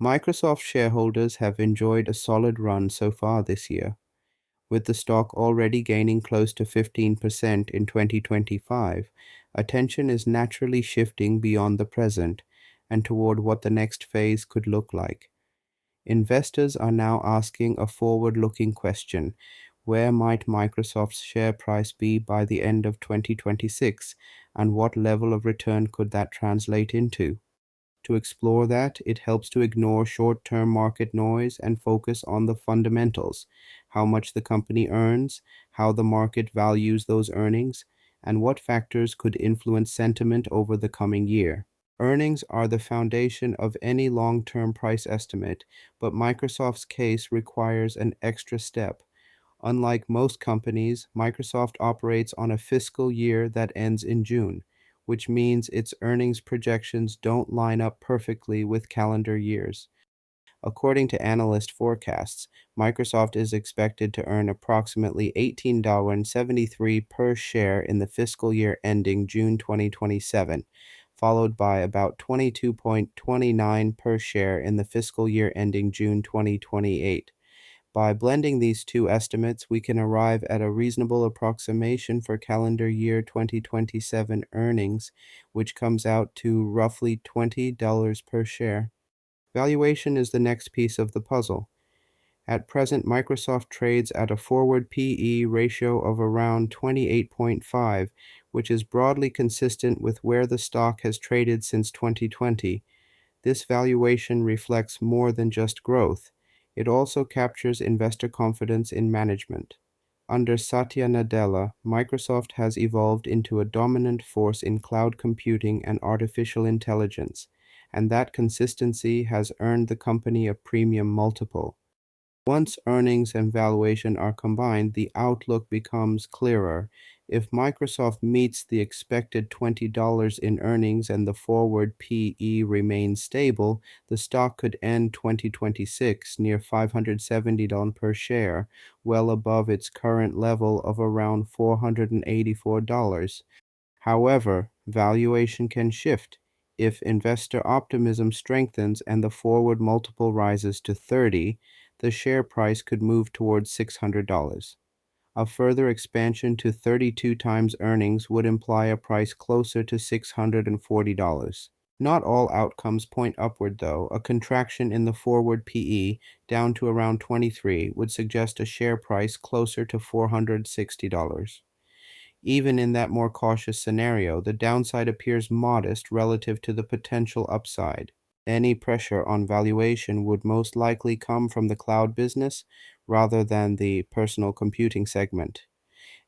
Microsoft shareholders have enjoyed a solid run so far this year, with the stock already gaining close to 15% in 2025. Attention is naturally shifting beyond the present and toward what the next phase could look like. Investors are now asking a forward-looking question: where might Microsoft's share price be by the end of 2026, and what level of return could that translate into? To explore that, it helps to ignore short-term market noise and focus on the fundamentals: how much the company earns, how the market values those earnings, and what factors could influence sentiment over the coming year. Earnings are the foundation of any long-term price estimate, but Microsoft's case requires an extra step. Unlike most companies, Microsoft operates on a fiscal year that ends in June, which means its earnings projections don't line up perfectly with calendar years. According to analyst forecasts, Microsoft is expected to earn approximately $18.73 per share in the fiscal year ending June 2027, followed by about 22.29 per share in the fiscal year ending June 2028. By blending these two estimates, we can arrive at a reasonable approximation for calendar year 2027 earnings, which comes out to roughly $20 per share. Valuation is the next piece of the puzzle. At present, Microsoft trades at a forward P/E ratio of around 28.5, which is broadly consistent with where the stock has traded since 2020. This valuation reflects more than just growth. It also captures investor confidence in management. Under Satya Nadella, Microsoft has evolved into a dominant force in cloud computing and artificial intelligence, and that consistency has earned the company a premium multiple. Once earnings and valuation are combined, the outlook becomes clearer. If Microsoft meets the expected $20 in earnings and the forward P/E remains stable, the stock could end 2026 near $570 per share, well above its current level of around $484. However, valuation can shift. If investor optimism strengthens and the forward multiple rises to 30, the share price could move towards $600. A further expansion to 32 times earnings would imply a price closer to $640. Not all outcomes point upward, though. A contraction in the forward PE down to around 23 would suggest a share price closer to $460. Even in that more cautious scenario, the downside appears modest relative to the potential upside. Any pressure on valuation would most likely come from the cloud business rather than the personal computing segment.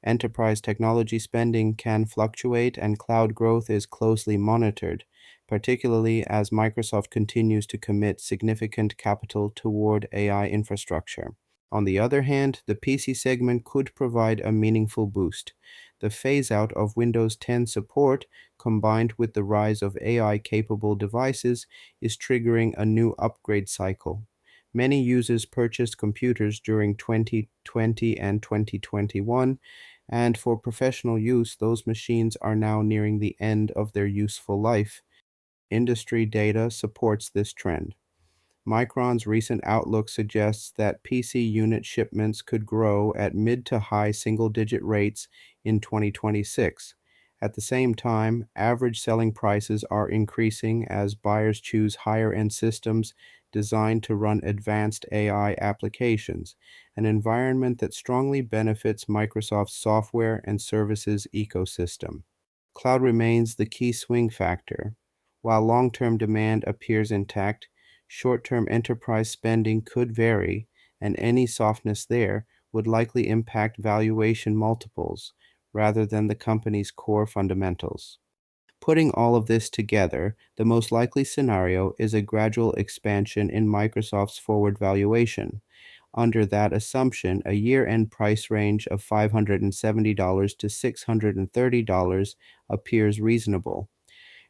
Enterprise technology spending can fluctuate, and cloud growth is closely monitored, particularly as Microsoft continues to commit significant capital toward AI infrastructure. On the other hand, the PC segment could provide a meaningful boost. The phase-out of Windows 10 support, combined with the rise of AI-capable devices, is triggering a new upgrade cycle. Many users purchased computers during 2020 and 2021, and for professional use, those machines are now nearing the end of their useful life. Industry data supports this trend. Micron's recent outlook suggests that PC unit shipments could grow at mid to high single-digit rates in 2026. At the same time, average selling prices are increasing as buyers choose higher-end systems designed to run advanced AI applications, an environment that strongly benefits Microsoft's software and services ecosystem. Cloud remains the key swing factor. While long-term demand appears intact, short-term enterprise spending could vary, and any softness there would likely impact valuation multiples rather than the company's core fundamentals. Putting all of this together, the most likely scenario is a gradual expansion in Microsoft's forward valuation. Under that assumption, a year-end price range of $570 to $630 appears reasonable.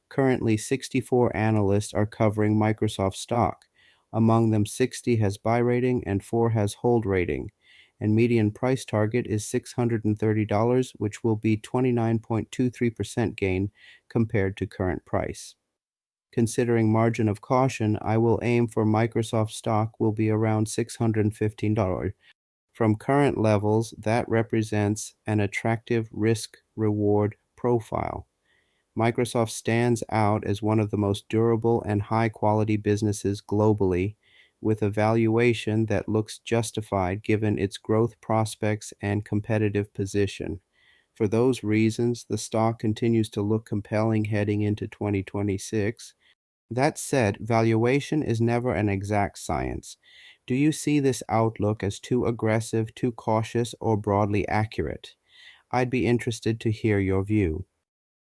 Currently, 64 analysts are covering Microsoft stock. Among them, 60 has buy rating and 4 has hold rating. And median price target is $630, which will be 29.23% gain compared to current price. Considering margin of caution, I will aim for Microsoft stock will be around $615. From current levels, that represents an attractive risk-reward profile. Microsoft stands out as one of the most durable and high-quality businesses globally, with a valuation that looks justified given its growth prospects and competitive position. For those reasons, the stock continues to look compelling heading into 2026. That said, valuation is never an exact science. Do you see this outlook as too aggressive, too cautious, or broadly accurate? I'd be interested to hear your view.